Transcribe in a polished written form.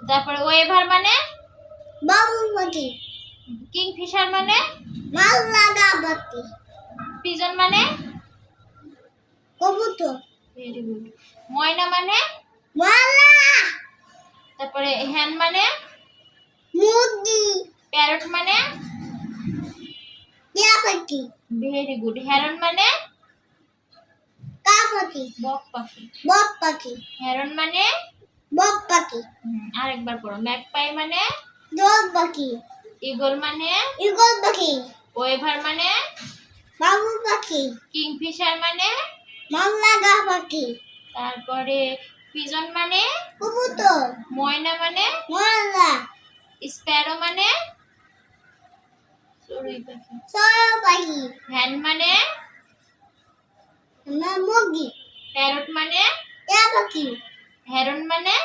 তারপরে ওয়েভার মানে বাবুমতি, কিংফিশার মানে মাল্লাগাবতী, পিজন মানে কবুতর, ভেরি গুড। ময়না মানে মালা, তারপরে হ্যান মানে মুরগি, প্যারট মানে টিয়া পাখি, ভেরি গুড। হেরন মানে কা পাখি, বক পাখি। বক পাখি, হেরন মানে বক পাখি, আরেকবার পড়ো। ম্যাকপাই মানে জল পাখি, ঈগল মানে ঈগল পাখি, ওয়েভার মানে বাবু পাখি, কিংফিশার মানে মাল্লাগা পাখি, তারপরে পিজন মানে কবুতর, ময়না মানে মালা, স্প্যারো মানে চড়ুই পাখি। সরো পাখি, হ্যান মানে মুরগি, প্যারট মানে টিয়া পাখি, হেরন মানে